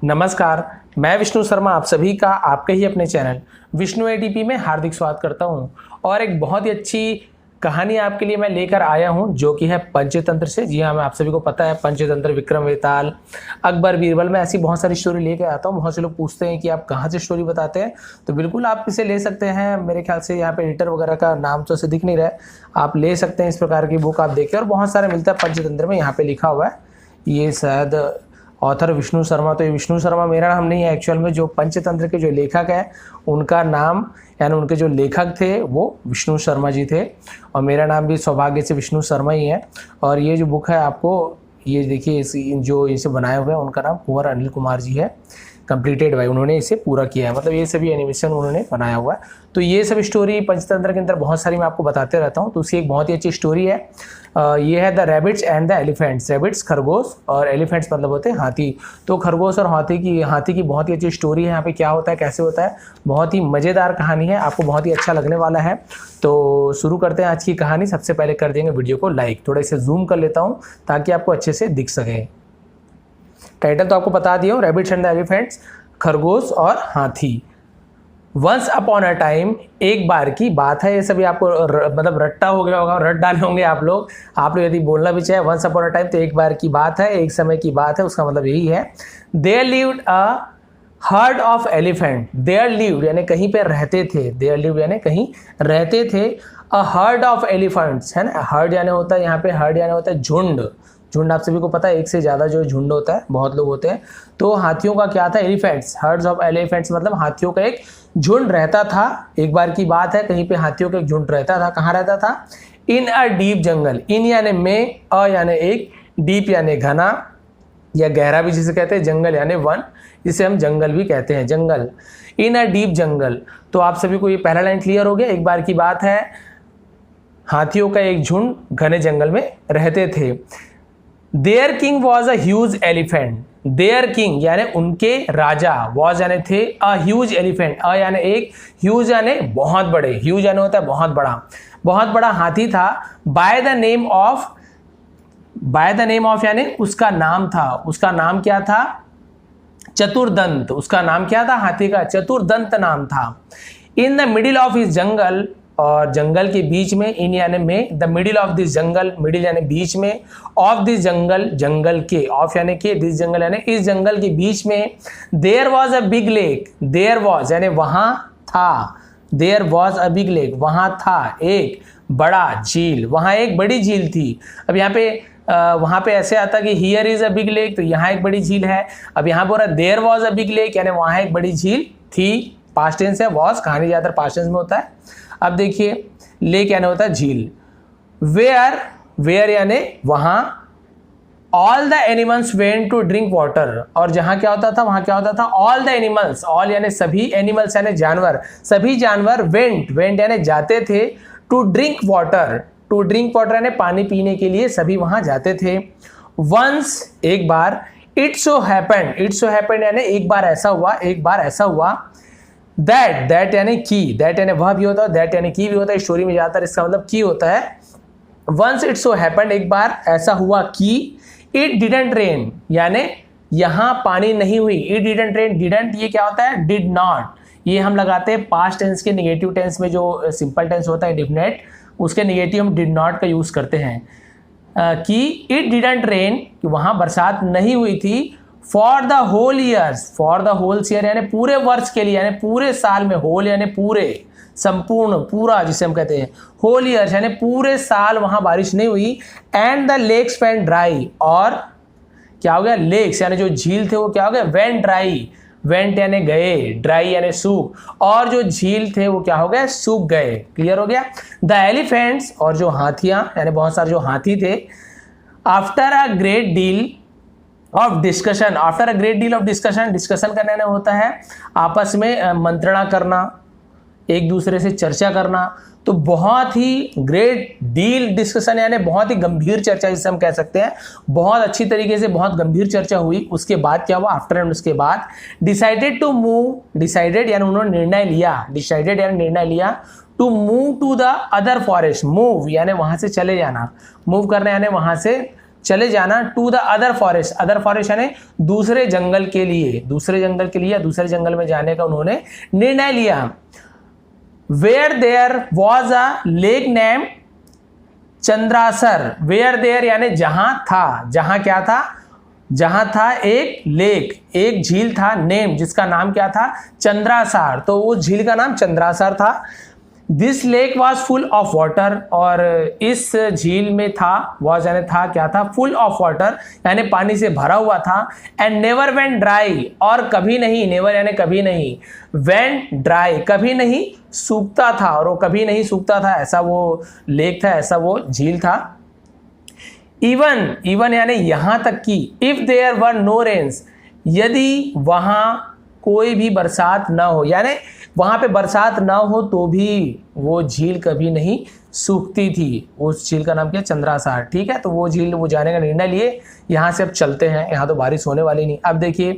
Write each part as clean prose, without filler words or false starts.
नमस्कार, मैं विष्णु शर्मा आप सभी का आपके ही अपने चैनल विष्णु एटीपी में हार्दिक स्वागत करता हूं। और एक बहुत ही अच्छी कहानी आपके लिए मैं लेकर आया हूं जो कि है पंचतंत्र से। जी हाँ, मैं आप सभी को पता है पंचतंत्र, विक्रम वेताल, अकबर, बीरबल, मैं ऐसी बहुत सारी स्टोरी लेकर आता हूं। बहुत से लोग पूछते हैं कि आप कहाँ से स्टोरी बताते हैं, तो बिल्कुल आप इसे ले सकते हैं। मेरे ख्याल से यहाँ पे एडिटर वगैरह का नाम तो ऐसे दिख नहीं रहा है, आप ले सकते हैं इस प्रकार की बुक आप देखें। और बहुत सारे मिलता है पंचतंत्र में, यहाँ पे लिखा हुआ है। ये शायद ऑथर विष्णु शर्मा, तो ये विष्णु शर्मा मेरा नाम नहीं है एक्चुअल में। जो पंचतंत्र के जो लेखक हैं उनका नाम यानी उनके जो लेखक थे वो विष्णु शर्मा जी थे, और मेरा नाम भी सौभाग्य से विष्णु शर्मा ही है। और ये जो बुक है आपको ये देखिए, जो इसे बनाए हुए हैं उनका नाम कुंवर अनिल कुमार जी है। कंप्लीटेड भाई, उन्होंने इसे पूरा किया है, मतलब ये सभी एनिमेशन उन्होंने बनाया हुआ है। तो ये सब स्टोरी पंचतंत्र के अंदर बहुत सारी मैं आपको बताते रहता हूँ। तो उसकी एक बहुत ही अच्छी स्टोरी है। ये है the rabbits and the elephants. Rabbits खरगोश और एलिफेंट्स मतलब होते हैं हाथी। तो खरगोश और हाथी की बहुत ही अच्छी स्टोरी है। यहाँ पे क्या होता है, कैसे होता है, बहुत ही मज़ेदार कहानी है, आपको बहुत ही अच्छा लगने वाला है। तो शुरू करते हैं आज की कहानी। सबसे पहले कर देंगे वीडियो को लाइक, थोड़ा इसे जूम कर लेता हूँ ताकि आपको अच्छे से दिख सके। टाइटल तो आपको बता दिया, रैबिट्स एंड द एलिफेंट्स, खरगोश और हाथी। वंस अपॉन अ टाइम, एक बार की बात है। ये सभी आपको मतलब रट्टा हो गया होगा, रट डाले होंगे आप लोग यदि बोलना भी चाहे वंस अपॉन अ टाइम तो एक बार की बात है, एक समय की बात है, उसका मतलब यही है। There lived a herd of elephant. There lived यानी कहीं पे रहते थे, देयर लिव्ड यानी कहीं रहते थे। अ हर्ड ऑफ एलिफेंट्स है ना, हर्ड यानी होता है यहाँ पे, हर्ड यानी होता है झुंड। झुंड आप सभी को पता है, एक से ज़्यादा जो झुंड होता है, बहुत लोग होते हैं। तो हाथियों का क्या था, एलिफेंट्स, हर्ड्स ऑफ एलिफेंट्स मतलब हाथियों का एक झुंड रहता था। एक बार की बात है, कहीं पे हाथियों का एक झुंड रहता था। कहाँ रहता था, इन अ डीप जंगल। इन यानी में, अ यानी एक, डीप यानी घना या गहरा भी जिसे कहते हैं, जंगल यानी वन, जिसे हम जंगल भी कहते हैं, जंगल। इन अ डीप जंगल। तो आप सभी को ये पहला लाइन क्लियर हो गया। एक बार की बात है, हाथियों का एक झुंड घने जंगल में रहते थे। There king was a huge elephant. There king यानी उनके राजा, वॉज यानी थे, अ ह्यूज एलिफेंट, अ यानी एक, ह्यूज यानी बहुत बड़े, ह्यूज यानी होता है बहुत बड़ा, बहुत बड़ा हाथी था। By the name of, by the name of यानी उसका नाम था, उसका नाम क्या था, चतुर्दंत। उसका नाम क्या था, हाथी का चतुर्दंत नाम था। इन द मिडिल ऑफ इस जंगल, और जंगल के बीच में, इन यानी में, the middle of this jungle, middle यानी बीच में, ऑफ दिस जंगल जंगल के, ऑफ यानी के, दिस जंगल यानी इस जंगल के बीच में। There was a big lake. There was यानी वहां था, there was a big lake, वहां था एक बड़ा झील, वहां एक बड़ी झील थी। अब यहाँ पे वहां पे ऐसे आता कि here is a big lake, तो यहाँ एक बड़ी झील है। अब यहाँ पर there was a big lake यानी वहां एक बड़ी झील थी। पास्ट टेंस है, वॉज कहानी ज्यादातर पास्ट टेंस में होता है। अब देखिए, लेक यानी होता है झील। वेयर, वेयर यानी वहां। All the animals went to drink water, और जहां क्या होता था, वहां क्या होता था, ऑल द एनिमल्स, ऑल यानी सभी, एनिमल्स यानी जानवर, सभी जानवर, वेंट, वेंट यानी जाते थे, to drink water, to drink water यानी पानी पीने के लिए सभी वहां जाते थे। वंस एक बार, it so happened, it so happened यानी एक बार ऐसा हुआ, एक बार ऐसा हुआ। दैट, दैट यानी की, दैट यानी वह भी होता है, दैट यानी की भी होता है, स्टोरी में ज्यादातर इसका मतलब की होता है। वंस इट सो हैपेंड, एक बार ऐसा हुआ कि, इट डिडंट रेन यानी यहां पानी नहीं हुई। इट डिडंट रेन, डिडंट ये क्या होता है, डिड नॉट, ये हम लगाते हैं पास्ट टेंस के नेगेटिव टेंस में, जो सिंपल टेंस होता है इंडेफिनिट, उसके नेगेटिव हम डिड नॉट का यूज करते हैं। कि इट डिडंट रेन, वहां बरसात नहीं हुई थी। For the whole years, for the whole year यानी पूरे वर्ष के लिए, यानी पूरे साल में, होल यानी पूरे, संपूर्ण, पूरा जिसे हम कहते हैं, होल ईयर्स यानी पूरे साल वहां बारिश नहीं हुई। And the lakes went dry, और क्या हो गया, लेक्स यानी जो झील थे वो क्या हो गया, वेंट ड्राई, वेंट यानी गए, ड्राई यानी सूख, और जो झील थे वो क्या हो गए, सूख गए। क्लियर हो गया। द एलिफेंट्स, और जो हाथियां यानी बहुत सारे जो हाथी थे। After a great deal of discussion, after a great deal of discussion, discussion करने में होता है आपस में मंत्रणा करना, एक दूसरे से चर्चा करना। तो बहुत ही ग्रेट डील डिस्कशन यानी बहुत ही गंभीर चर्चा जिसे हम कह सकते हैं, बहुत अच्छी तरीके से बहुत गंभीर चर्चा हुई। उसके बाद क्या हुआ, आफ्टर एंड उसके बाद डिसाइडेड टू मूव, डिसाइडेड यानी उन्होंने निर्णय लिया, डिसाइडेड यानी निर्णय लिया, to move to the other forest, move यानी वहां से चले जाना, मूव करना यानी वहां से चले जाना to the other forest, other forest यानी दूसरे जंगल के लिए, दूसरे जंगल के लिए या दूसरे जंगल में जाने का उन्होंने निर्णय लिया। Where there was a lake name Chandrasar, where there यानी जहां था, जहां क्या था, जहां था एक लेक, एक झील था, नेम जिसका नाम क्या था, चंद्रासार, तो वो झील का नाम चंद्रासार था। This lake was full of water, और इस झील में था, वॉज यानी था, क्या था, फुल ऑफ वाटर यानी पानी से भरा हुआ था। एंड नेवर वेंट ड्राई, और कभी नहीं, नेवर यानी कभी नहीं, वेंट ड्राई कभी नहीं सूखता था, और वो कभी नहीं सूखता था, ऐसा वो लेक था, ऐसा वो झील था। इवन, इवन यानी यहां तक कि, if there were no rains, यदि वहां कोई भी बरसात ना हो, यानी वहां पे बरसात ना हो तो भी वो झील कभी नहीं सूखती थी। उस झील का नाम क्या, चंद्रासार, ठीक है। तो वो झील वो जाने का निर्णय लिए, यहाँ से अब चलते हैं, यहाँ तो बारिश होने वाली नहीं। अब देखिए,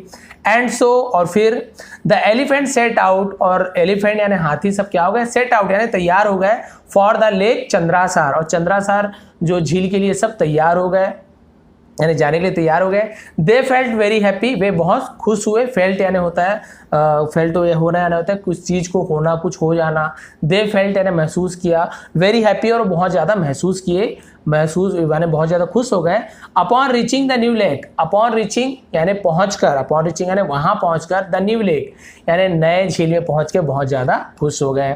एंड सो, और फिर द एलिफेंट सेट आउट, और एलिफेंट यानी हाथी सब क्या हो गए, सेट आउट यानी तैयार हो गए, फॉर द लेक चंद्रासार, और चंद्रासार जो झील के लिए सब तैयार हो गए, यानी जाने के लिए तैयार हो गए। दे फेल्ट वेरी हैप्पी, वे बहुत खुश हुए। फेल्ट यानी होता है, फेल्ट होना यानी होता है कुछ चीज़ को होना, कुछ हो जाना। दे फेल्ट यानी महसूस किया, वेरी हैप्पी और बहुत ज़्यादा महसूस किए, महसूस यानी बहुत ज़्यादा खुश हो गए। Upon reaching the new lake, upon reaching यानी पहुँचकर, अपॉन रीचिंग यानी वहाँ पहुँचकर, द न्यू लेक यानी नए झील में पहुँच के बहुत ज़्यादा खुश हो गए।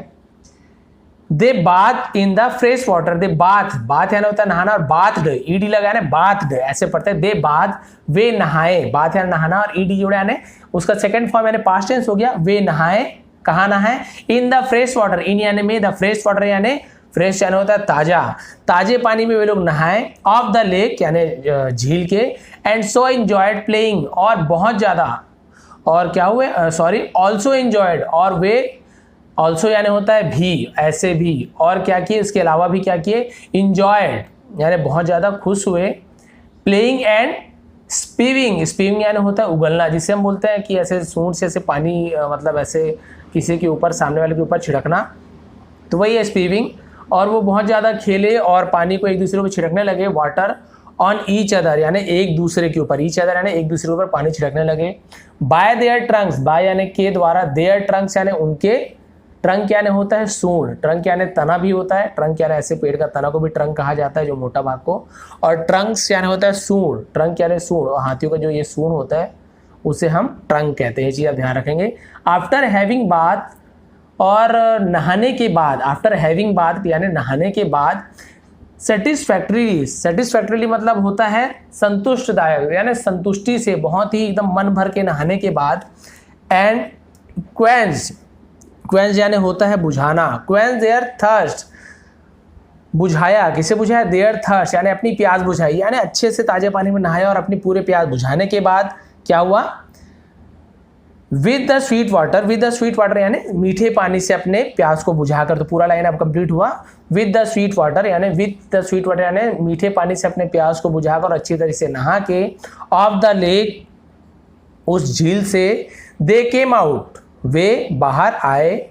They bath in the fresh water, they bath, bath यानी होता है नहाना, और बाथड, ईडी लगा बाथड ऐसे पढ़ते हैं। दे बाथ, वे नहाए, बाथ यानी नहाना और ईडी जुड़ा यानी उसका सेकंड फॉर्म यानी पास्ट टेंस हो गया। वे नहाए, कहाँ नहाए, इन द फ्रेश वाटर, इन यानी में, द फ्रेश वाटर यानी फ्रेश यानी होता है ताजा, ताजे पानी में वे लोग नहाए। ऑफ द लेक यानी झील के। एंड सो एंजॉयड प्लेइंग, और बहुत ज़्यादा, और क्या हुए, सॉरी, ऑल्सो एंजॉयड, और वे, ऑल्सो यानी होता है भी, ऐसे भी, और क्या किए, इसके अलावा भी क्या किए, इंजॉयड यानी बहुत ज़्यादा खुश हुए। प्लेइंग एंड स्पीविंग, स्पीविंग यानी होता है उगलना, जिसे हम बोलते हैं कि ऐसे सूंड से ऐसे पानी मतलब ऐसे किसी के ऊपर, सामने वाले के ऊपर छिड़कना, तो वही है स्पीविंग। और वो बहुत ज़्यादा खेले और पानी को एक दूसरे को छिड़कने लगे। वाटर ऑन ईच अदर यानी एक दूसरे के ऊपर, ईच अदर यानी एक दूसरे के ऊपर पानी छिड़कने लगे। बाय देयर ट्रंक्स, बाय यानी के द्वारा, देयर ट्रंक्स यानी उनके, ट्रंक यानी होता है सूंड, ट्रंक यानी तना भी होता है, ट्रंक यानी ऐसे पेड़ का तना को भी ट्रंक कहा जाता है, जो मोटा भाग को, और ट्रंक्स यानी होता है सूंड, ट्रंक यानी सूंड, और हाथियों का जो ये सूंड होता है उसे हम ट्रंक कहते हैं, ये चीज़ आप ध्यान रखेंगे। आफ्टर हैविंग बाथ, और नहाने के बाद, आफ्टर हैविंग बाथ यानी नहाने के बाद, सेटिस्फैक्ट्रीली, सेटिस्फैक्ट्रीली मतलब होता है संतुष्टदायक, यानी संतुष्टि से, बहुत ही एकदम मन भर के नहाने के बाद। एंड क्वेंच, क्वेंच यानी होता है बुझाना, क्वेंच देयर थर्स्ट, बुझाया, किसे बुझाया, देयर थर्स्ट यानी अपनी प्यास बुझाई, यानी अच्छे से ताजे पानी में नहाया और अपनी पूरे प्यास बुझाने के बाद क्या हुआ, with the sweet water, with the sweet water यानी मीठे पानी से अपने प्यास को बुझाकर, तो पूरा लाइन अब कंप्लीट हुआ। विद द स्वीट वाटर यानी विद द स्वीट वाटर यानी मीठे पानी से अपने प्यास को बुझाकर अच्छी तरह से नहा के, ऑफ द लेक उस झील से, दे केम आउट वे बाहर आए,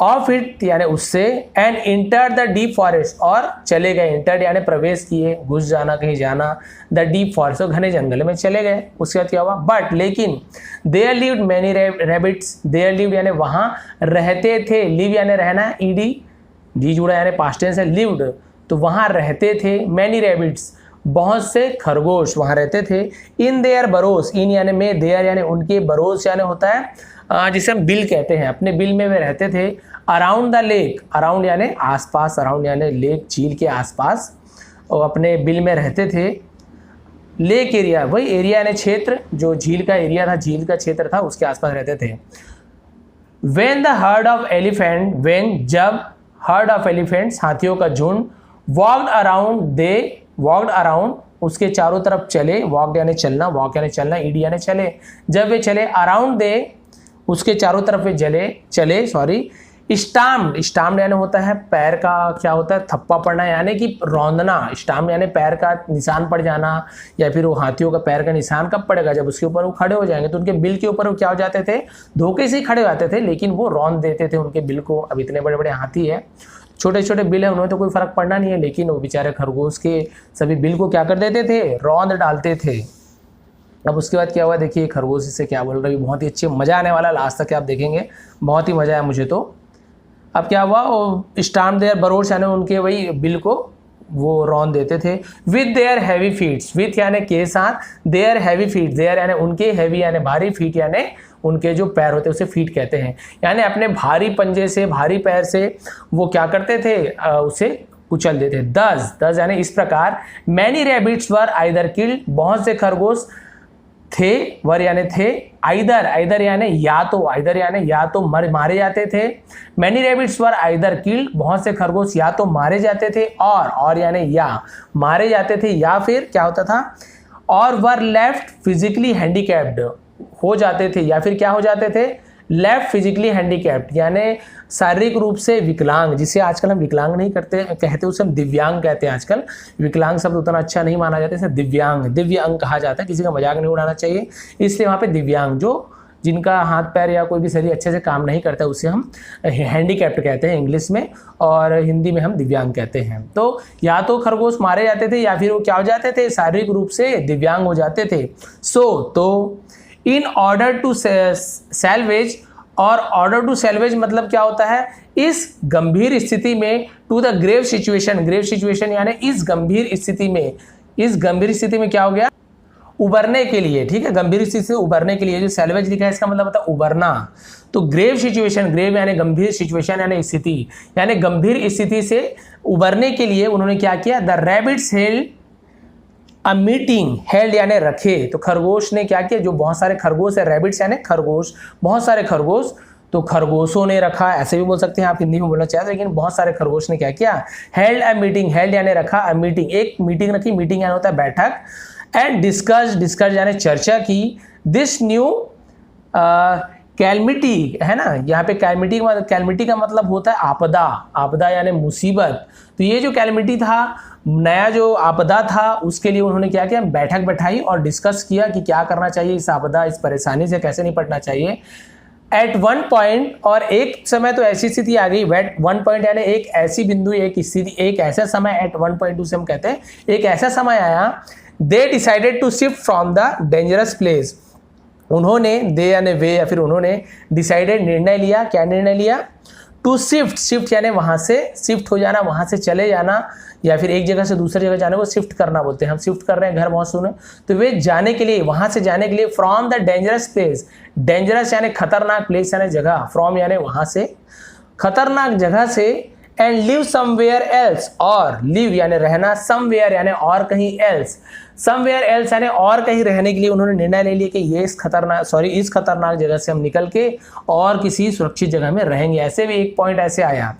ऑफ इट यानी उससे, and enter the deep forest और चले गए, इंटर यानी प्रवेश किए, घुस जाना, कहीं जाना, द डीप फॉरेस्ट घने जंगल में चले गए। उसके बाद क्या हुआ, बट लेकिन, there lived many rabbits, there lived यानी वहाँ रहते थे, लिव यानी रहना, ईडी डी जुड़ा यानी पास्ट टेंस है, लिव्ड तो वहाँ रहते थे, मैनी रैबिट्स बहुत से खरगोश वहाँ रहते थे। इन देयर बरोस, इन यानी में, देयर यानी उनके, बरोस यानी होता है जिसे हम बिल कहते हैं, अपने बिल में वे रहते थे। अराउंड द लेक, अराउंड यानी आसपास, अराउंड यानी लेक झील के आसपास, और अपने बिल में रहते थे। लेक एरिया वही एरिया यानी क्षेत्र, जो झील का एरिया था, झील का क्षेत्र था, उसके आसपास रहते थे। When the heard of elephant, when जब, हर्ड ऑफ एलिफेंट्स हाथियों का झुंड, वॉक्ड अराउंड, दे वॉक्ड अराउंड उसके चारों तरफ चले, वॉक यानी चलना, वॉक यानी चलना, ईडी यानी चले, जब वे चले, अराउंड दे उसके चारों तरफ वे चले सॉरी। स्टाम्प, स्टाम्प यानी होता है पैर का, क्या होता है, थप्पा पड़ना यानी कि रौंदना, स्टाम्प यानी पैर का निशान पड़ जाना, या फिर वो हाथियों का पैर का निशान कब पड़ेगा, जब उसके ऊपर वो खड़े हो जाएंगे, तो उनके बिल के ऊपर वो क्या हो जाते थे, धोखे से ही खड़े हो जाते थे, लेकिन वो रौंद देते थे उनके बिल को। अब इतने बड़े बड़े हाथी है छोटे छोटे बिल है, उन्हें तो कोई फर्क पड़ना नहीं है, लेकिन वो बेचारे खरगोश के सभी बिल को क्या कर देते थे, रौंद डालते थे। अब उसके बाद क्या हुआ देखिए, खरगोश इससे क्या बोल रही है, बहुत ही अच्छे, मज़ा आने वाला, लास्ट तक आप देखेंगे, बहुत ही मज़ा आया मुझे तो। अब क्या हुआ, वो स्टाम्प देयर बरोड्स यानी उनके वही बिल को वो रौंद देते थे। With their heavy feets, with यानी के साथ, देयर हैवी फीट, देयर यानी उनके, हैवी यानी भारी, फीट यानी उनके जो पैर होते हैं उसे फीट कहते हैं, यानी अपने भारी पंजे से, भारी पैर से वो क्या करते थे, उसे कुचल देते। दस यानी इस प्रकार, many rabbits were either killed, बहुत से खरगोश थे, वर यानी थे, आइदर यानी या तो, आइदर यानी या तो मारे जाते थे। Many rabbits were either killed, बहुत से खरगोश या तो मारे जाते थे, और यानी या मारे जाते थे, या फिर क्या होता था, और वर लेफ्ट फिजिकली हैंडीकैप्ड हो जाते थे, या फिर क्या हो जाते थे, लेफ्ट फिजिकली हैंडीकैप्ड यानी शारीरिक रूप से विकलांग, जिसे आजकल हम विकलांग नहीं कहते, उसे हम दिव्यांग कहते हैं। आजकल विकलांग शब्द उतना अच्छा नहीं माना जाता, इसे दिव्य अंग कहा जाता है, किसी का मजाक नहीं उड़ाना चाहिए, इसलिए वहाँ पे दिव्यांग, जो जिनका हाथ पैर या कोई भी शरीर अच्छे से काम नहीं करता, उसे हम हैंडीकैप्ड कहते हैं इंग्लिश में, और हिंदी में हम दिव्यांग कहते हैं। तो या तो खरगोश मारे जाते थे, या फिर वो क्या हो जाते थे, शारीरिक रूप से दिव्यांग हो जाते थे। तो इन ऑर्डर टू सैल्वेज, और ऑर्डर टू सैल्वेज मतलब क्या होता है, इस गंभीर स्थिति में, टू द ग्रेव सिचुएशन यानी इस गंभीर स्थिति में क्या हो गया, उबरने के लिए, ठीक है, गंभीर स्थिति से उबरने के लिए, जो सैल्वेज लिखा है इसका मतलब होता है उबरना। तो ग्रेव सिचुएशन, ग्रेव यानी गंभीर, सिचुएशन यानी स्थिति, यानी गंभीर स्थिति से उबरने के लिए उन्होंने क्या किया, the rabbits held a meeting, held यानी रखे, तो खरगोश ने क्या किया, जो बहुत सारे खरगोश है, रैबिट्स यानी खरगोश, बहुत सारे खरगोश, तो खरगोशों ने रखा, ऐसे भी बोल सकते हैं आप, हिंदी में बोलना चाहते, लेकिन बहुत सारे खरगोश ने क्या किया, हेल्ड अ मीटिंग, हेल्ड यानी रखा, अ मीटिंग, एक मीटिंग रखी, मीटिंग यानी होता है बैठक, एंड डिस्कस यानी चर्चा की, दिस न्यू कैलमिटी है ना, यहाँ पे कैलमिटी का मतलब होता है आपदा यानी मुसीबत। तो ये जो कैलमिटी था, नया जो आपदा था, उसके लिए उन्होंने क्या किया, बैठक बैठाई और डिस्कस किया कि क्या करना चाहिए, इस आपदा, इस परेशानी से कैसे निपटना चाहिए। एट वन पॉइंट, और एक समय तो ऐसी स्थिति आ गई, वेट वन पॉइंट यानी एक ऐसी बिंदु, एक स्थिति, एक ऐसा समय, एट वन पॉइंट से हम कहते हैं एक ऐसा समय आया, they decided to shift from the dangerous place, उन्होंने, दे यानी वे, या फिर उन्होंने डिसाइडेड निर्णय लिया, क्या निर्णय लिया, टू शिफ्ट यानी वहां से शिफ्ट हो जाना, वहां से चले जाना, या फिर एक जगह से दूसरी जगह जाने को शिफ्ट करना बोलते हैं। हम शिफ्ट कर रहे हैं, घर बहुत सुने, तो वे जाने के लिए, वहां से जाने के लिए, from the dangerous place, dangerous यानी खतरनाक, प्लेस यानी जगह, फ्रॉम यानी वहां से, खतरनाक जगह से, एंड लिव समवेयर एल्स, और लिव यानी रहना, समवेयर यानी और कहीं, एल्स, समवेयर एल्स यानी और कहीं रहने के लिए उन्होंने निर्णय ले लिया कि ये इस खतरनाक जगह से हम निकल के और किसी सुरक्षित जगह में रहेंगे। ऐसे भी एक पॉइंट ऐसे आया,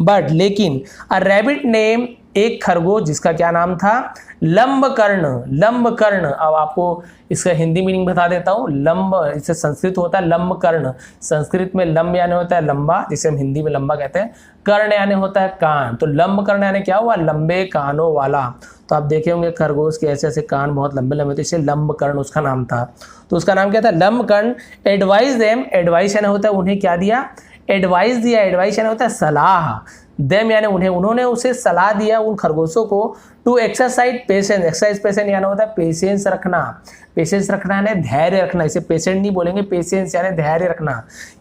बट लेकिन अ रैबिट नेम, एक खरगोश जिसका क्या नाम था, लंबकर्ण। अब आपको इसका हिंदी मीनिंग बता देता हूँ, लंब इससे संस्कृत होता है लंबकर्ण, संस्कृत में लंब यानी होता है लंबा, जिसे हम हिंदी में लंबा कहते हैं, कर्ण यानी होता है कान, तो लंबकर्ण यानी क्या हुआ, लंबे कानों वाला। तो आप देखे होंगे खरगोश के ऐसे ऐसे कान बहुत लंबे लंबे, तो इससे लंबकर्ण उसका नाम था। तो उसका नाम क्या था, लंबकर्ण। एडवाइस देम, एडवाइस यानी होता है उन्हें क्या दिया, एडवाइस दिया, एडवाइस यानी होता है सलाह, देम यानी उन्हें, उन्होंने उसे सलाह दिया उन खरगोशों को, to exercise patience, exercise patience यानी होता है पेशेंस रखना, पेशेंस रखना यानी धैर्य रखना, इसे पेशेंट नहीं बोलेंगे, पेशेंस यानी धैर्य रखना,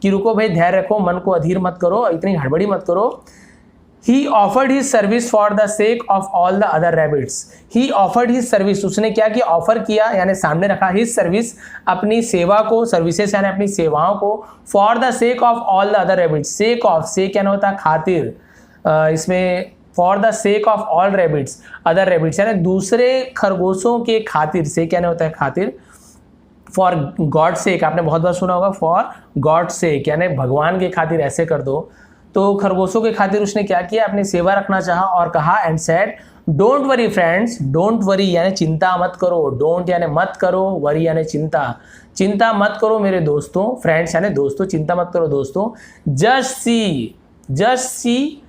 कि रुको भाई, धैर्य रखो, मन को अधीर मत करो, इतनी हड़बड़ी मत करो। He offered his service for the sake of all the other rabbits. He offered his service, उसने क्या किया, ऑफर किया यानी सामने रखा, his service अपनी सेवा को, सर्विसेज यानी अपनी सेवाओं को, for the sake of all the other rabbits, sake of, से क्या होता है खातिर, इसमें for the sake of all rabbits, other rabbits यानी दूसरे खरगोशों के खातिर, से क्या होता है खातिर, फॉर गॉड सेक, आपने बहुत बार सुना होगा, फॉर गॉड सेक यानी भगवान के खातिर ऐसे कर दो। तो खरगोशों के खातिर उसने क्या किया, अपनी सेवा रखना चाहा और कहा, and said, don't worry friends, don't worry यानी चिंता मत करो, डोंट यानी मत करो, वरी यानी चिंता, चिंता मत करो मेरे दोस्तों, फ्रेंड्स यानी दोस्तों, चिंता मत करो दोस्तों, जस्ट सी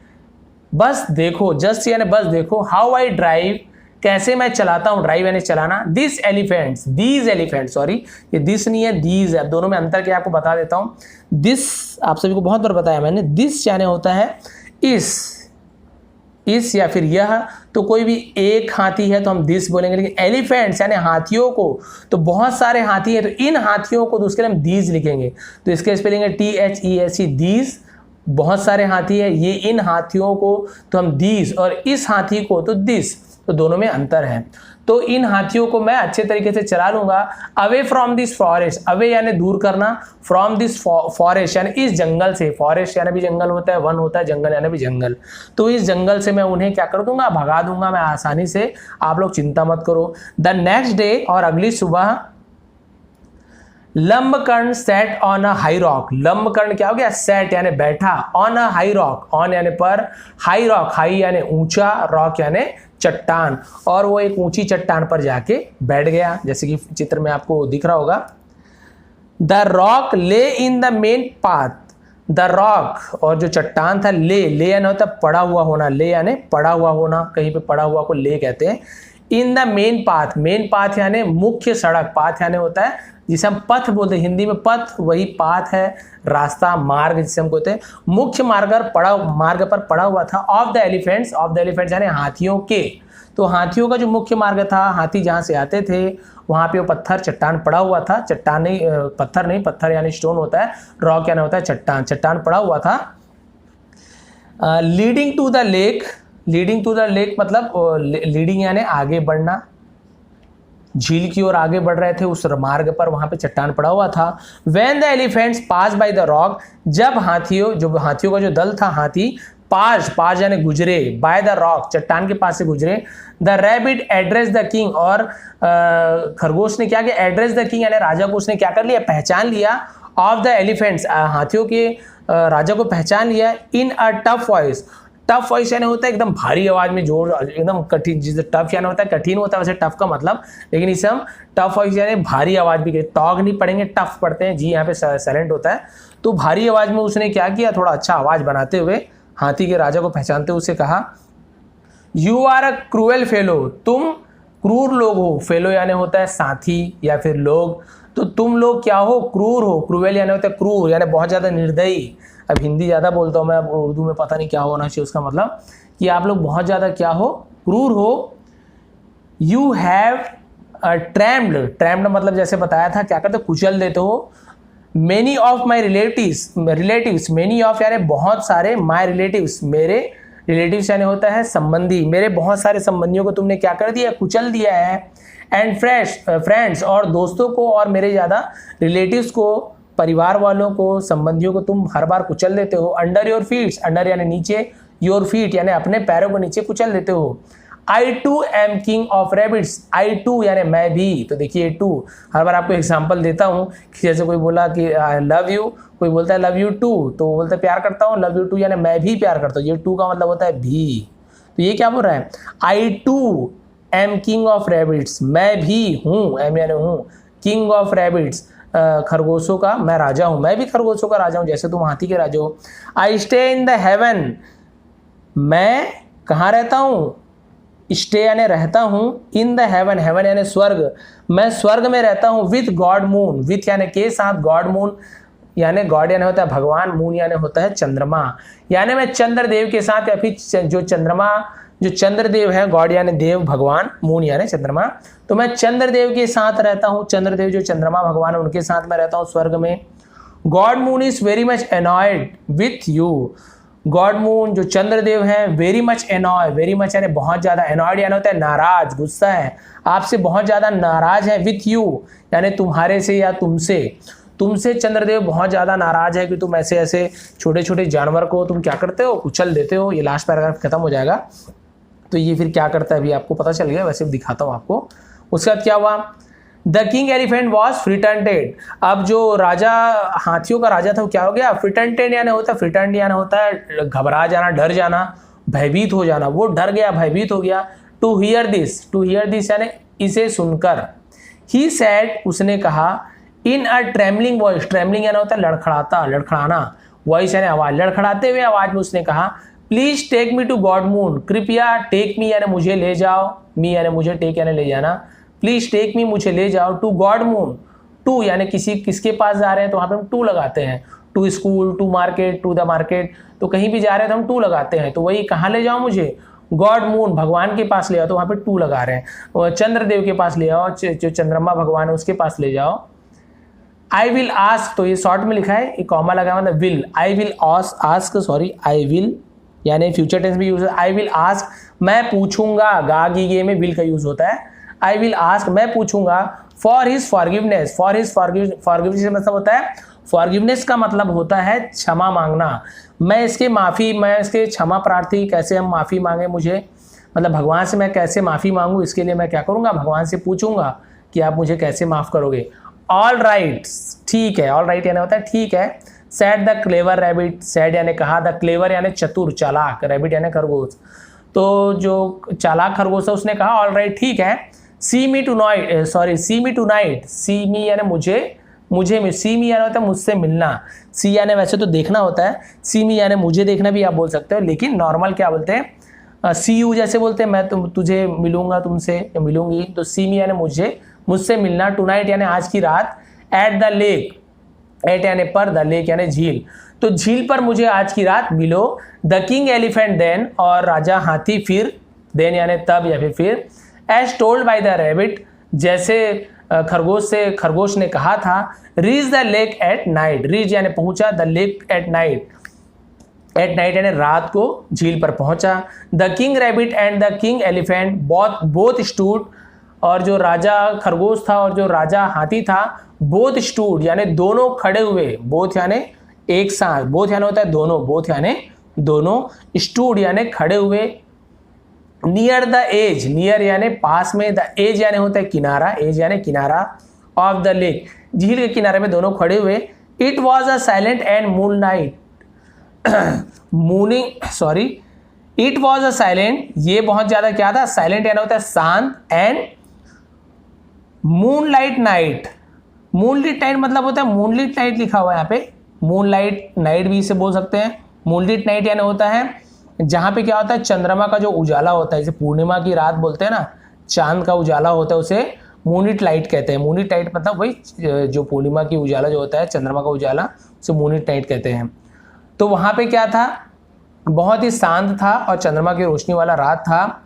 बस देखो, जस्ट यानी बस देखो, हाउ आई ड्राइव, कैसे मैं चलाता हूं, ड्राइव यानी चलाना, दीज एलिफेंट्स, सॉरी ये दिस नहीं है, दीज है, दोनों में अंतर क्या आपको बता देता हूं। दिस आप सभी को बहुत बार बताया मैंने, दिस यानी होता है इस, इस या फिर यह, तो कोई भी एक हाथी है तो हम दिस बोलेंगे, लेकिन एलिफेंट्स यानी हाथियों को, तो बहुत सारे हाथी है तो इन हाथियों को तो उसके लिए हम दीज लिखेंगे। तो इसके स्पेलिंग है THESE, दीज। बहुत सारे हाथी है, ये इन हाथियों को तो हम दीज, और इस हाथी को तो दिस, तो दोनों में अंतर है। तो इन हाथियों को मैं अच्छे तरीके से चला लूंगा away from this forest, away यानी दूर करना, फ्रॉम दिस फॉरेस्ट यानी इस जंगल से, फॉरेस्ट यानी भी जंगल होता है, वन होता है, जंगल यानी भी जंगल, तो इस जंगल से मैं उन्हें क्या कर दूंगा, भगा दूंगा मैं आसानी से, आप लोग चिंता मत करो। द नेक्स्ट डे, और अगली सुबह, Lambakarna set on a high rock, Lambakarna क्या हो गया, सेट यानी बैठा, on a high rock, on यानी पर, हाई रॉक, हाई यानी ऊंचा, रॉक यानी चट्टान, और वो एक ऊंची चट्टान पर जाके बैठ गया, जैसे कि चित्र में आपको दिख रहा होगा। द रॉक ले in the main path, the rock, और जो चट्टान था, ले यानी होता है पड़ा हुआ होना, ले यानी पड़ा हुआ होना, कहीं पे पड़ा हुआ को ले कहते हैं। In the main path, main path यानी मुख्य सड़क, पाथ यानी होता है जिसे हम पथ बोलते हैं, हिंदी में पथ वही पाथ है, रास्ता, मार्ग जिसे हम कहते हैं। मुख्य मार्ग पर पड़ा हुआ था। Of the elephants, of the elephants यानी हाथियों के, तो हाथियों का जो मुख्य मार्ग था, हाथी जहाँ से आते थे वहाँ पे वो पत्थर चट्टान पड़ा हुआ था, चट्टान नहीं, पत्थर नहीं, पत्थर यानी स्टोन होता है, रॉक यानी होता है चट्टान, चट्टान पड़ा हुआ था। Leading to the lake, leading to the lake मतलब लीडिंग यानी आगे बढ़ना, झील की ओर आगे बढ़ रहे थे उस मार्ग पर, वहां पे चट्टान पड़ा हुआ था। When the elephants passed by the rock, जब हाथियों का जो दल था, हाथी पास यानी गुजरे, by the rock चट्टान के पास से गुजरे। The rabbit addressed the king, और खरगोश ने क्या किया, एड्रेस द किंग यानी राजा को उसने क्या कर लिया, पहचान लिया। ऑफ द एलिफेंट्स, हाथियों के राजा को पहचान लिया। In a tough voice, tough voice यानी होता है एकदम भारी आवाज में, जोर, एकदम कठिन, जिसे टफ यानी होता है कठिन होता है वैसे टफ का मतलब, लेकिन इसे हम टफ वॉइस यानी भारी आवाज भी कहते, टॉग नहीं पढ़ेंगे, टफ पढ़ते हैं जी, यहाँ पे साइलेंट होता है। तो भारी आवाज में उसने क्या किया, थोड़ा अच्छा आवाज बनाते हुए हाथी के राजा को पहचानते हुए उसे कहा, you are a cruel fellow, तुम क्रूर लोग हो, फेलो यानी होता है साथी या फिर लोग, तो तुम लोग क्या हो, क्रूर हो, क्रूएल यानी होता है क्रूर यानी बहुत ज्यादा निर्दयी। अब हिंदी ज़्यादा बोलता हूँ मैं, अब उर्दू में पता नहीं क्या होना चाहिए उसका मतलब, कि आप लोग बहुत ज़्यादा क्या हो, क्रूर हो। यू हैव ट्रैम्ड मतलब जैसे बताया था क्या करते हो, कुचल देते हो। Many of my relatives, many of यानी बहुत सारे, माई रिलेटिव्स मेरे, रिलेटिव्स यानी होता है संबंधी, मेरे बहुत सारे संबंधियों को तुमने क्या कर दिया, कुचल दिया है। एंड फ्रेंड्स, और दोस्तों को, और मेरे ज़्यादा रिलेटिव्स को, परिवार वालों को, संबंधियों को तुम हर बार कुचल देते हो। अंडर योर फीट्स, अंडर यानी नीचे, योर फीट यानी अपने पैरों को नीचे कुचल देते हो। I too am king of rabbits, I too यानी मैं भी, तो देखिए टू, हर बार आपको एग्जांपल देता हूँ कि जैसे कोई बोला कि आई लव यू, कोई बोलता है लव यू टू, तो बोलता है प्यार करता हूँ, लव यू टू यानी मैं भी प्यार करता हूँ, ये टू का मतलब होता है भी। तो ये क्या बोल रहा है, I too am king of rabbits, मैं भी हूँ, एम यानी हूँ, किंग ऑफ रैबिट्स खरगोशों का मैं राजा हूं, मैं भी खरगोशों का राजा हूं जैसे तुम हाथी के राजा हो। I stay in the haven, मैं कहाँ रहता हूं, स्टे यानी रहता हूं, इन द हेवन, हेवन यानी स्वर्ग, मैं स्वर्ग में रहता हूं। विथ गॉड मून, विथ यानी के साथ, गॉड मून यानी गॉड यानी होता है भगवान, मून यानी होता है चंद्रमा, यानी मैं चंद्रदेव के साथ, या फिर जो चंद्रमा, जो चंद्रदेव है, गॉड यानी देव, भगवान, मून यानी चंद्रमा, तो मैं चंद्रदेव के साथ रहता हूँ, चंद्रदेव जो चंद्रमा भगवान है उनके साथ मैं रहता हूँ स्वर्ग में। God moon is very much annoyed with you, God moon जो चंद्रदेव है, very much annoy, very much यानी बहुत ज्यादा, एनॉयड यानी होता है नाराज, गुस्सा है, आपसे बहुत ज्यादा नाराज है। विथ यू यानी तुम्हारे से या तुमसे, तुमसे चंद्रदेव बहुत ज्यादा नाराज है कि तुम ऐसे ऐसे छोटे छोटे जानवर को तुम क्या करते हो, कुचल देते हो। ये लास्ट पैराग्राफ खत्म हो जाएगा, तो ये फिर क्या करता है अभी आपको पता चल गया, वैसे दिखाता हूँ आपको। उसके बाद क्या हुआ, द किंग एलिफेंट वॉज फ्रिटंटेड, अब जो राजा, हाथियों का राजा था वो क्या हो गया, फ्रिटंटेड यानी होता है, फ्रिटंट यानी होता है घबरा जाना, डर जाना, भयभीत हो जाना, वो डर गया, भयभीत हो गया। टू हियर दिस यानी इसे सुनकर। ही सेड उसने कहा, इन अ ट्रेमलिंग वॉइस, ट्रेमलिंग यानी होता है लड़खड़ाता, लड़खड़ाना, वॉइस यानी आवाज, लड़खड़ाते हुए आवाज में उसने कहा, please take me to god moon, कृपया, टेक मी यानी मुझे ले जाओ, मी यानी मुझे, टेक यानी ले जाना, प्लीज टेक मी मुझे ले जाओ, टू गॉड मून, टू यानी किसके पास जा रहे हैं तो वहां पे हम टू लगाते हैं, to school, to market, to the market, तो कहीं भी जा रहे हैं तो हम टू लगाते हैं, तो वही कहाँ ले जाओ मुझे, गॉड मून भगवान के पास ले आओ, तो वहां पे टू लगा रहे हैं, और चंद्रदेव के पास ले आओ, जो चंद्रमा भगवान है उसके पास ले जाओ। आई विल आस्क, तो ये शॉर्ट में लिखा है, एक कॉमा लगा मतलब will, I will ask, sorry I will यानी फ्यूचर टेंस भी यूज है, आई विल आस्क मैं पूछूंगा, गा गी गे में विल का यूज होता है, आई विल आस्क मैं पूछूंगा, for his forgiveness, for his forgiveness मतलब होता है, फॉरगिवनेस का मतलब होता है क्षमा मांगना, मैं इसके क्षमा प्रार्थी, कैसे हम माफी मांगे, मुझे मतलब भगवान से मैं कैसे माफी मांगू, इसके लिए मैं क्या करूंगा, भगवान से पूछूंगा कि आप मुझे कैसे माफ करोगे। ऑल राइट, ठीक है, ऑल राइट यानी होता है ठीक है। Said the clever rabbit, said यानी कहा, द क्लेवर यानी चतुर चालाक, रैबिट यानी खरगोश, तो जो चालाक खरगोश है उसने कहा ऑल राइट ठीक है। सी मी टू नाइट, सी मी यानी मुझे सी मी यानी होता है मुझसे मिलना, सी यानी वैसे तो देखना होता है, सी मी यानी मुझे देखना भी आप बोल सकते हो, लेकिन नॉर्मल क्या बोलते हैं, सी यू जैसे बोलते हैं, मैं तुझे मिलूंगा, तुमसे मिलूंगी, तो सी मी यानी मुझसे मिलना, टू नाइट यानी आज की रात, एट द लेक, एट यानी पर, द लेक यानी झील, तो झील पर मुझे आज की रात मिलो। द किंग एलिफेंट देन, और राजा हाथी फिर, देन यानी तब या फिर, as told by the rabbit, जैसे खरगोश ने कहा था, reach the lake at night, reach यानी पहुंचा, the lake at night, at night यानी रात को झील पर पहुंचा। The king rabbit and the king elephant both stood, और जो राजा खरगोश था और जो राजा हाथी था, बोथ स्टूड यानी दोनों खड़े हुए, बोथ यानी एक साथ, बोथ यानी होता है दोनों, बोथ यानी दोनों, स्टूड यानी खड़े हुए, नियर द एज, नियर यानी पास में, द एज यानी होता है किनारा, एज यानी किनारा, ऑफ द लेक झील के किनारे में दोनों खड़े हुए। It was a silent and moon night, it was a silent, ये बहुत ज्यादा क्या था, साइलेंट यानी होता है शांत, and moonlight night, moonlight night मतलब होता है, मूनलाइट नाइट लिखा हुआ है यहाँ पे, मूनलाइट नाइट भी इसे बोल सकते हैं। मूनलाइट नाइट यानी होता है जहां पे क्या होता है, चंद्रमा का जो उजाला होता है, जैसे पूर्णिमा की रात बोलते हैं ना, चांद का उजाला होता है, उसे मूनलाइट लाइट कहते हैं। मूनलाइट लाइट मतलब वही जो पूर्णिमा की उजाला जो होता है, चंद्रमा का उजाला, उसे मूनलाइट नाइट कहते हैं। तो वहां पे क्या था, बहुत ही शांत था और चंद्रमा की रोशनी वाला रात था।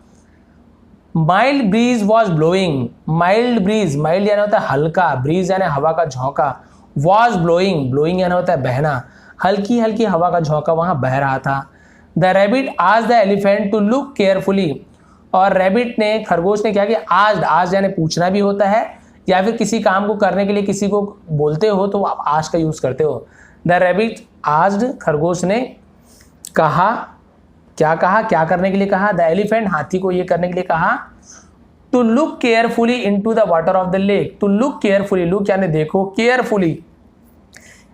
Mild breeze was blowing, mild breeze, mild यानी होता है हल्का, ब्रीज यानी हवा का झोंका, वॉज ब्लोइंग, ब्लोइंग यानी होता है बहना, हल्की हल्की हवा का झोंका वहां बह रहा था। द रैबिट आज the elephant to look carefully, और रैबिट ने, खरगोश ने क्या किया, आज यानी पूछना भी होता है, या फिर किसी काम को करने के लिए किसी को बोलते हो तो आप आज का यूज करते हो। द रैबिट आज, खरगोश ने कहा, क्या करने के लिए कहा, द एलिफेंट हाथी को ये करने के लिए कहा, to look carefully into the water of the lake, to look carefully, look यानी देखो, केयरफुली,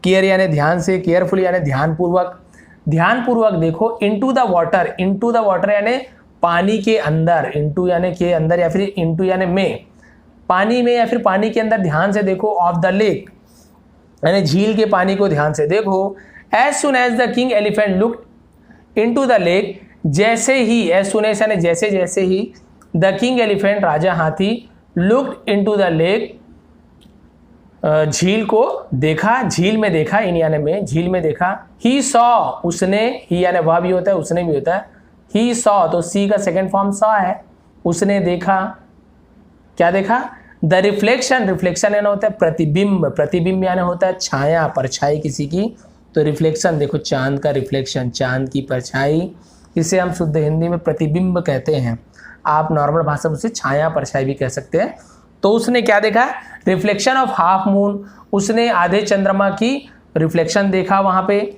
केयर यानी ध्यान से, केयरफुली यानी ध्यानपूर्वक, ध्यानपूर्वक देखो, इनटू द वाटर यानी पानी के अंदर, इनटू यानी के अंदर, या फिर इनटू यानी में, पानी में या फिर पानी के अंदर ध्यान से देखो, ऑफ द लेक यानी झील के पानी को ध्यान से देखो। As soon as the king elephant look into the lake, जैसे ही, एज सुन एज यानी जैसे जैसे ही, द किंग एलिफेंट राजा हाथी, लुक्ड इनटू द लेक झील को देखा, झील में देखा, इन यानी में, झील में देखा। ही सॉ, उसने, ही यानी वह भी होता है, उसने भी होता है, ही सॉ, तो सी का सेकेंड फॉर्म सॉ है, उसने देखा, क्या देखा, द रिफ्लेक्शन, रिफ्लेक्शन यानी होता है प्रतिबिंब, प्रतिबिंब यानी होता है छाया, परछाई किसी की, तो रिफ्लेक्शन देखो, चांद का रिफ्लेक्शन, चांद की परछाई, इसे हम शुद्ध हिंदी में प्रतिबिंब कहते हैं, आप नॉर्मल भाषा में उसे छाया परछाई भी कह सकते हैं। तो उसने क्या देखा, रिफ्लेक्शन ऑफ हाफ मून, उसने आधे चंद्रमा की रिफ्लेक्शन देखा, वहां पे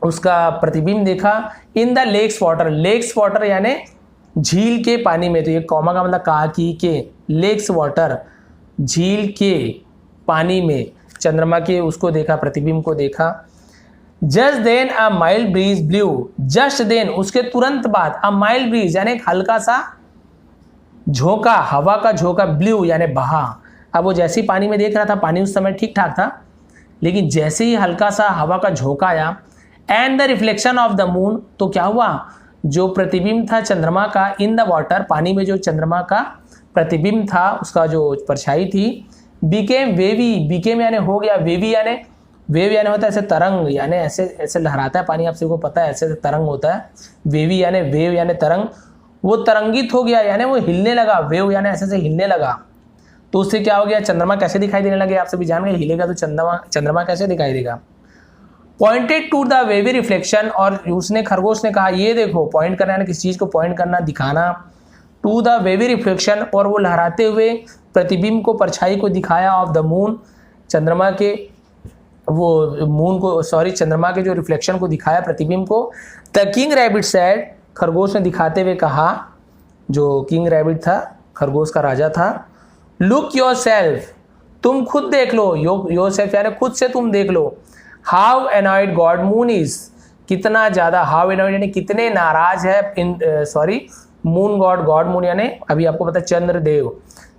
उसका प्रतिबिंब देखा। In the lake's water, lake's water यानी झील के पानी में, तो ये कॉमा का मतलब का की के, लेक्स वाटर झील के पानी में चंद्रमा के उसको देखा, प्रतिबिंब को देखा। Just then a mild breeze blew, just then उसके तुरंत बाद, अ माइल्ड ब्रीज यानी एक हल्का सा झोंका, हवा का झोंका, ब्लू यानी बहा। अब वो जैसे ही पानी में देख रहा था, पानी उस समय ठीक ठाक था, लेकिन जैसे ही हल्का सा हवा का झोंका आया, and the reflection of the moon, तो क्या हुआ, जो प्रतिबिंब था चंद्रमा का, इन द वाटर, पानी में जो चंद्रमा का प्रतिबिंब था, उसका जो परछाई थी, बिकेम वेवी, बिकेम यानी हो गया, वेवी यानी, वेव यानी होता है ऐसे तरंग, यानी ऐसे ऐसे लहराता है पानी, आप सबको पता है ऐसे तरंग होता है, वेवी यानी वेव यानी तरंग, वो तरंगित हो गया, यानी वो हिलने लगा, वेव यानी ऐसे से हिलने लगा। तो उससे क्या हो गया, चंद्रमा कैसे दिखाई देने लगे, आप सभी जान गए, हिलेगा तो चंद्रमा कैसे दिखाई देगा। Pointed to the wavy reflection, और उसने खरगोश ने कहा ये देखो, पॉइंट करना है किसी चीज को पॉइंट करना, दिखाना, टू द वेवी रिफ्लेक्शन, और वो लहराते हुए प्रतिबिंब को, परछाई को दिखाया, ऑफ द मून, चंद्रमा के, वो मून को सॉरी चंद्रमा के जो रिफ्लेक्शन को दिखाया, प्रतिबिंब को। द किंग रैबिट सेड, खरगोश ने दिखाते हुए कहा, जो किंग रैबिट था, खरगोश का राजा था, लुक योर सेल्फ, तुम खुद देख लो, योर सेल्फ यानी खुद से तुम देख लो, how annoyed god moon is, कितना ज्यादा, हाउ एनॉयड यानी कितने नाराज है, मून गॉड, गॉड मून यानी अभी आपको पता है चंद्रदेव,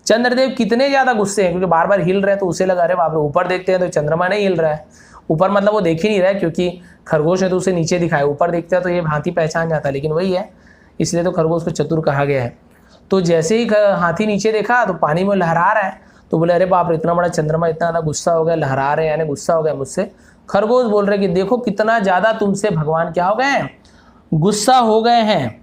चंद्रदेव कितने ज्यादा गुस्से हैं, क्योंकि बार बार हिल रहे हैं, तो उसे लगा रहे बाप रे, ऊपर देखते हैं तो चंद्रमा नहीं हिल रहा है, ऊपर मतलब वो देख ही नहीं रहा है, क्योंकि खरगोश ने तो उसे नीचे दिखाया, ऊपर देखते हैं तो ये हाथी पहचान जाता है, लेकिन वही है, इसलिए तो खरगोश को चतुर कहा गया है। तो जैसे ही हाथी नीचे देखा तो पानी में लहरा रहा है, तो बोले अरे बाप रे, इतना बड़ा चंद्रमा इतना ज्यादा गुस्सा हो गया, लहरा रहे हैं, यानी गुस्सा हो गया मुझसे। खरगोश बोल रहे कि देखो कितना ज्यादा तुमसे भगवान क्या हो गए हैं, गुस्सा हो गए हैं।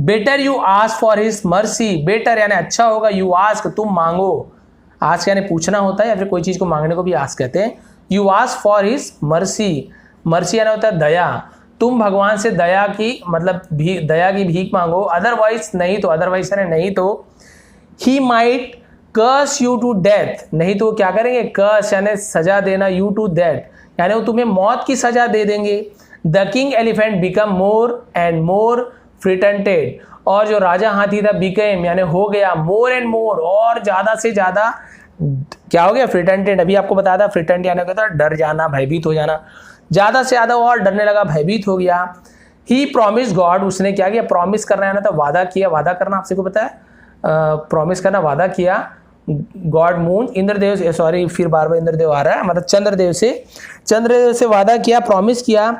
Better you ask for his mercy, better यानी अच्छा होगा, यू आस्क तुम मांगो, आस्क यानी पूछना होता है, या फिर कोई चीज को मांगने को भी आस्क कहते हैं। You ask for his mercy, mercy यानी होता है दया, तुम भगवान से दया की, मतलब दया की भीख मांगो, अदरवाइज नहीं तो, अदरवाइज यानी नहीं तो, he might curse you to death, नहीं तो क्या करेंगे, कर्स यानी सजा देना, यू टू डेथ यानी वो तुम्हें मौत की सजा दे देंगे। The king elephant become more and more frightened, और जो राजा हाथी था, बिकेम यानी हो गया, मोर एंड मोर, और ज्यादा से ज्यादा क्या हो गया, फ्रिटेंटेड, अभी आपको बताया था, फ्रिटेंट यानी कहता है डर जाना, भयभीत हो जाना, ज्यादा से ज्यादा और डरने लगा, भयभीत हो गया। ही प्रॉमिस गॉड, उसने क्या किया, प्रॉमिस करना है ना, तो वादा किया, वादा करना आप सबको पता है, प्रॉमिस करना, वादा किया, गॉड मून, इंद्रदेव, सॉरी फिर बार बार इंद्रदेव आ रहा है, मतलब चंद्रदेव से वादा किया, प्रॉमिस किया,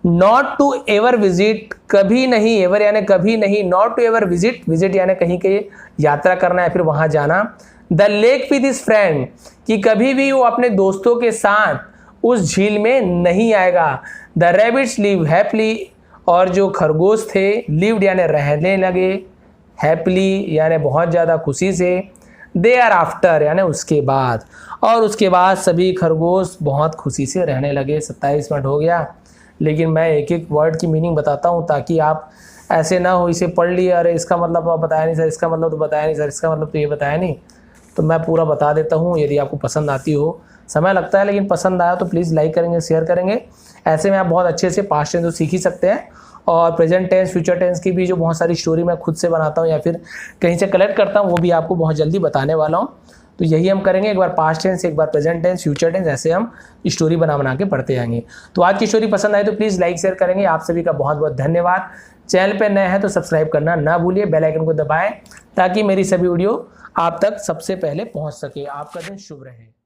नॉट टू एवर विजिट, कभी नहीं, एवर यानी कभी नहीं, not to ever visit, visit यानी कहीं के यात्रा करना है, फिर वहां जाना, the lake with his friend, कि कभी भी वो अपने दोस्तों के साथ उस झील में नहीं आएगा। द रैबिट्स लिव हैप्पीली, और जो खरगोश थे, लिव्ड यानी रहने लगे, हैप्पीली यानी बहुत ज़्यादा खुशी से, दे आर आफ्टर यानी उसके बाद, और उसके बाद सभी खरगोश बहुत खुशी से रहने लगे। 27 मिनट हो गया, लेकिन मैं एक एक वर्ड की मीनिंग बताता हूँ, ताकि आप ऐसे ना हो इसे पढ़ लिया, अरे इसका मतलब तो बताया नहीं सर, इसका मतलब तो बताया नहीं सर, इसका मतलब तो ये बताया नहीं, तो मैं पूरा बता देता हूँ। यदि आपको पसंद आती हो, समय लगता है लेकिन पसंद आया तो प्लीज़ लाइक करेंगे, शेयर करेंगे। ऐसे में आप बहुत अच्छे से पास्ट टेंस तो सीख ही सकते हैं, और प्रेजेंट टेंस, फ्यूचर टेंस की भी जो बहुत सारी स्टोरी मैं खुद से बनाता हूँ या फिर कहीं से कलेक्ट करता हूँ, वो भी आपको बहुत जल्दी बताने वाला हूँ। तो यही हम करेंगे, एक बार पास्ट टेंस, एक बार प्रेजेंट टेंस, फ्यूचर टेंस, ऐसे हम स्टोरी बना के पढ़ते जाएंगे। तो आज की स्टोरी पसंद आई तो प्लीज़ लाइक शेयर करेंगे। आप सभी का बहुत बहुत धन्यवाद। चैनल पे नए हैं तो सब्सक्राइब करना ना भूलिए, बेल आइकन को दबाएं, ताकि मेरी सभी वीडियो आप तक सबसे पहले पहुंच सके। आपका दिन शुभ रहे।